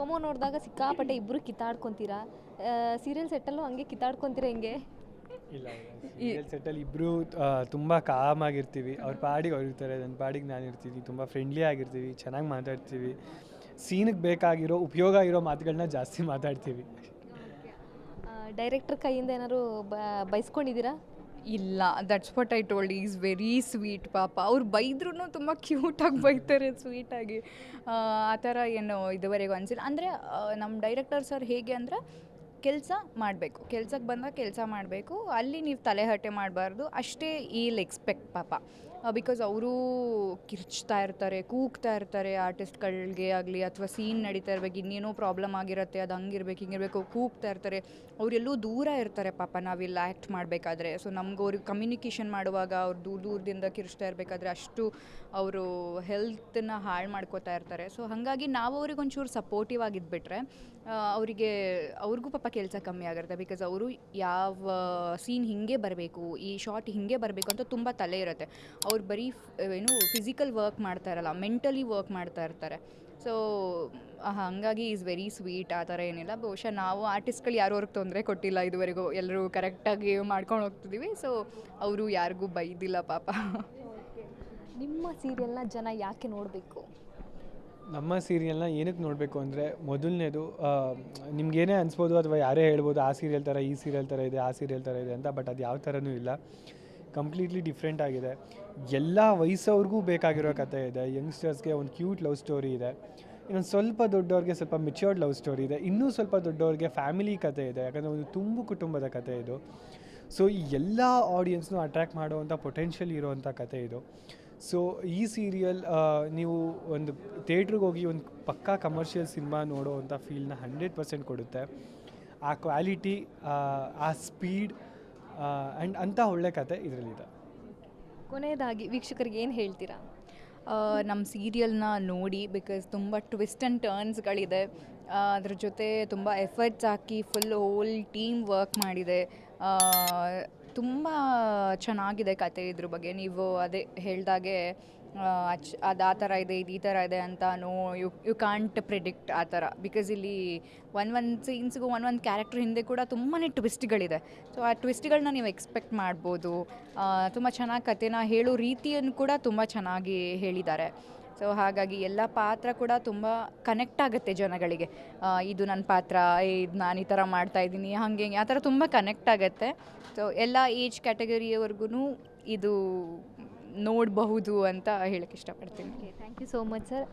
Promo ನೋಡಿದಾಗ ಸಿಕ್ಕಾಪಟ್ಟೆ ಇಬ್ಬರು ಕಿತ್ತಾಡ್ಕೊತೀರಾ, ಸೀರಿಯಲ್ ಸೆಟ್ಟಲ್ಲೂ ಹಂಗೆ ಕಿತ್ತಾಡ್ಕೊತೀರಾ ಹೆಂಗೆ? ಇಲ್ಲ ಸೀರಿಯಲ್ ಸೆಟ್ಟಲ್ಲಿ ಇಬ್ಬರು ತುಂಬ ಕಾಮ್ ಆಗಿರ್ತೀವಿ. ಅವ್ರ ಪಾಡಿಗೆ ಅವ್ರು ಇರ್ತಾರೆ, ನನ್ನ ಪಾಡಿಗೆ ನಾನು ಇರ್ತೀವಿ. ತುಂಬ ಫ್ರೆಂಡ್ಲಿ ಆಗಿರ್ತೀವಿ, ಚೆನ್ನಾಗಿ ಮಾತಾಡ್ತೀವಿ. ಸೀನಿಗೆ ಬೇಕಾಗಿರೋ ಉಪಯೋಗ ಇರೋ ಮಾತುಗಳನ್ನ ಜಾಸ್ತಿ ಮಾತಾಡ್ತೀವಿ. ಡೈರೆಕ್ಟ್ರ್ ಕೈಯಿಂದ ಏನಾದ್ರು ಬೈಸ್ಕೊಂಡಿದ್ದೀರಾ? ಇಲ್ಲ, that's what I told, is very sweet ಪಾಪ. ಅವ್ರು ಬೈದ್ರೂ ತುಂಬ ಕ್ಯೂಟಾಗಿ ಬೈತಾರೆ, ಸ್ವೀಟಾಗಿ. ಆ ಥರ ಏನು ಇದುವರೆಗೂ ಅನಿಸಿಲ್ಲ. ಅಂದರೆ ನಮ್ಮ ಡೈರೆಕ್ಟರ್ ಸರ್ ಹೇಗೆ ಅಂದರೆ, ಕೆಲಸ ಮಾಡಬೇಕು, ಕೆಲ್ಸಕ್ಕೆ ಬಂದಾಗ ಕೆಲಸ ಮಾಡಬೇಕು, ಅಲ್ಲಿ ನೀವು ತಲೆಹರಟೆ ಮಾಡಬಾರ್ದು, ಅಷ್ಟೇ ಈಲ್ ಎಕ್ಸ್ಪೆಕ್ಟ್ ಪಾಪ. ಬಿಕಾಸ್ ಅವರು ಕಿರ್ಚ್ತಾ ಇರ್ತಾರೆ, ಕೂಗ್ತಾ ಇರ್ತಾರೆ ಆರ್ಟಿಸ್ಟ್ಗಳಿಗೆ ಆಗಲಿ, ಅಥವಾ ಸೀನ್ ನಡೀತಾ ಇರಬೇಕು, ಇನ್ನೇನೋ ಪ್ರಾಬ್ಲಮ್ ಆಗಿರುತ್ತೆ, ಅದು ಹಂಗಿರ್ಬೇಕು ಹಿಂಗಿರಬೇಕು, ಕೂಗ್ತಾ ಇರ್ತಾರೆ. ಅವರೆಲ್ಲೂ ದೂರ ಇರ್ತಾರೆ ಪಾಪ ನಾವಿಲ್ಲಿ ಆ್ಯಕ್ಟ್ ಮಾಡಬೇಕಾದ್ರೆ. ಸೊ ನಮ್ಗೆ ಅವ್ರಿಗೆ ಕಮ್ಯುನಿಕೇಷನ್ ಮಾಡುವಾಗ ಅವ್ರು ದೂರದಿಂದ ಕಿರ್ಚ್ತಾ ಇರಬೇಕಾದ್ರೆ ಅಷ್ಟು ಅವರು ಹೆಲ್ತನ್ನ ಹಾಳು ಮಾಡ್ಕೋತಾ ಇರ್ತಾರೆ. ಸೊ ಹಾಗಾಗಿ ನಾವು ಅವ್ರಿಗೆ ಒಂಚೂರು ಸಪೋರ್ಟಿವ್ ಆಗಿದ್ಬಿಟ್ರೆ ಅವ್ರಿಗೂ ಪಾಪ ಕೆಲಸ ಕಮ್ಮಿ ಆಗಿರುತ್ತೆ. ಬಿಕಾಸ್ ಅವರು ಯಾವ ಸೀನ್ ಹಿಂಗೆ ಬರಬೇಕು, ಈ ಶಾರ್ಟ್ ಹಿಂಗೆ ಬರಬೇಕು ಅಂತ ತುಂಬ ತಲೆ ಇರುತ್ತೆ. ಅವ್ರು ಬರೀ ಫಿಸಿಕಲ್ ವರ್ಕ್ ಮಾಡ್ತಾ ಇರಲ್ಲ, ಮೆಂಟಲಿ ವರ್ಕ್ ಮಾಡ್ತಾ ಇರ್ತಾರೆ. ಸೊ ಹಾಗಾಗಿ ಈಸ್ ವೆರಿ ಸ್ವೀಟ್. ಆ ಥರ ಏನಿಲ್ಲ. ಬಹುಶಃ ನಾವು ಆರ್ಟಿಸ್ಟ್ಗಳು ಯಾರು ಅವ್ರಿಗೆ ತೊಂದರೆ ಕೊಟ್ಟಿಲ್ಲ ಇದುವರೆಗೂ, ಎಲ್ಲರೂ ಕರೆಕ್ಟಾಗಿ ಮಾಡ್ಕೊಂಡು ಹೋಗ್ತಿದ್ದೀವಿ. ಸೊ ಅವರು ಯಾರಿಗೂ ಬೈದಿಲ್ಲ ಪಾಪ. ನಿಮ್ಮ ಸೀರಿಯಲ್ನ ಜನ ಯಾಕೆ ನೋಡಬೇಕು? ನಮ್ಮ ಸೀರಿಯಲ್ನ ಏನಕ್ಕೆ ನೋಡಬೇಕು ಅಂದರೆ, ಮೊದಲನೇದು ನಿಮ್ಗೇನೇ ಅನಿಸ್ಬೋದು ಅಥವಾ ಯಾರೇ ಹೇಳ್ಬೋದು ಆ ಸೀರಿಯಲ್ ಥರ ಈ ಸೀರಿಯಲ್ ಥರ ಇದೆ, ಆ ಸೀರಿಯಲ್ ಥರ ಇದೆ ಅಂತ. ಬಟ್ ಅದು ಯಾವ ಥರನೂ ಇಲ್ಲ, ಕಂಪ್ಲೀಟ್ಲಿ ಡಿಫ್ರೆಂಟ್ ಆಗಿದೆ. ಎಲ್ಲ ವಯಸ್ಸವ್ರಿಗೂ ಬೇಕಾಗಿರೋ ಕಥೆ ಇದೆ. ಯಂಗ್ಸ್ಟರ್ಸ್ಗೆ ಒಂದು ಕ್ಯೂಟ್ ಲವ್ ಸ್ಟೋರಿ ಇದೆ. ಇನ್ನೊಂದು ಸ್ವಲ್ಪ ದೊಡ್ಡವ್ರಿಗೆ ಸ್ವಲ್ಪ ಮೆಚ್ಯೂರ್ಡ್ ಲವ್ ಸ್ಟೋರಿ ಇದೆ. ಇನ್ನೂ ಸ್ವಲ್ಪ ದೊಡ್ಡವ್ರಿಗೆ ಫ್ಯಾಮಿಲಿ ಕಥೆ ಇದೆ, ಯಾಕಂದರೆ ಒಂದು ತುಂಬು ಕುಟುಂಬದ ಕಥೆ ಇದು. ಸೊ ಈ ಎಲ್ಲ ಆಡಿಯನ್ಸ್ನೂ ಅಟ್ರ್ಯಾಕ್ಟ್ ಮಾಡುವಂಥ ಪೊಟೆನ್ಷಿಯಲ್ ಇರೋವಂಥ ಕಥೆ ಇದು. ಸೊ ಈ ಸೀರಿಯಲ್ ನೀವು ಒಂದು ಥಿಯೇಟ್ರಿಗೆ ಹೋಗಿ ಒಂದು ಪಕ್ಕಾ ಕಮರ್ಷಿಯಲ್ ಸಿನಿಮಾ ನೋಡೋವಂಥ ಫೀಲ್ನ 100% ಕೊಡುತ್ತೆ. ಆ ಕ್ವಾಲಿಟಿ, ಆ ಸ್ಪೀಡ್ ಆ್ಯಂಡ್ ಅಂಥ ಒಳ್ಳೆ ಕತೆ ಇದರಲ್ಲಿದೆ. ಕೊನೆಯದಾಗಿ ವೀಕ್ಷಕರಿಗೆ ಏನು ಹೇಳ್ತೀರಾ? ನಮ್ಮ ಸೀರಿಯಲ್ನ ನೋಡಿ, ಬಿಕಾಸ್ ತುಂಬ ಟ್ವಿಸ್ಟ್ ಆ್ಯಂಡ್ ಟರ್ನ್ಸ್ಗಳಿದೆ. ಅದ್ರ ಜೊತೆ ತುಂಬ ಎಫರ್ಟ್ಸ್ ಹಾಕಿ ಫುಲ್ ಹೋಲ್ ಟೀಮ್ ವರ್ಕ್ ಮಾಡಿದೆ. ತುಂಬ ಚೆನ್ನಾಗಿದೆ ಕತೆ. ಇದ್ರ ಬಗ್ಗೆ ನೀವು ಅದೇ ಹೇಳ್ದಾಗೆ ಅದು ಆ ಥರ ಇದೆ, ಇದು ಈ ಥರ ಇದೆ ಅಂತ ಯು ಕಾಂಟ್ ಪ್ರಿಡಿಕ್ಟ್ ಆ ಥರ. ಬಿಕಾಸ್ ಇಲ್ಲಿ ಒಂದು ಸೀನ್ಸ್ಗೂ ಒಂದು ಕ್ಯಾರೆಕ್ಟರ್ ಹಿಂದೆ ಕೂಡ ತುಂಬಾ ಟ್ವಿಸ್ಟ್ಗಳಿದೆ. ಸೊ ಆ ಟ್ವಿಸ್ಟ್ಗಳನ್ನ ನೀವು ಎಕ್ಸ್ಪೆಕ್ಟ್ ಮಾಡ್ಬೋದು. ತುಂಬ ಚೆನ್ನಾಗಿ ಕತೆನ ಹೇಳೋ ರೀತಿಯನ್ನು ಕೂಡ ತುಂಬ ಚೆನ್ನಾಗಿ ಹೇಳಿದ್ದಾರೆ. ಸೊ ಹಾಗಾಗಿ ಎಲ್ಲ ಪಾತ್ರ ಕೂಡ ತುಂಬ ಕನೆಕ್ಟ್ ಆಗುತ್ತೆ ಜನಗಳಿಗೆ. ಇದು ನನ್ನ ಪಾತ್ರ, ಇದು ನಾನು ಈ ಥರ ಮಾಡ್ತಾಯಿದ್ದೀನಿ, ಹಾಗೆ ಆ ಥರ ತುಂಬ ಕನೆಕ್ಟ್ ಆಗುತ್ತೆ. ಸೊ ಎಲ್ಲ ಏಜ್ ಕ್ಯಾಟಗರಿಯವರೆಗೂ ಇದು ನೋಡಬಹುದು ಅಂತ ಹೇಳಕ್ಕೆ ಇಷ್ಟಪಡ್ತೀನಿ. Thank you so much sir.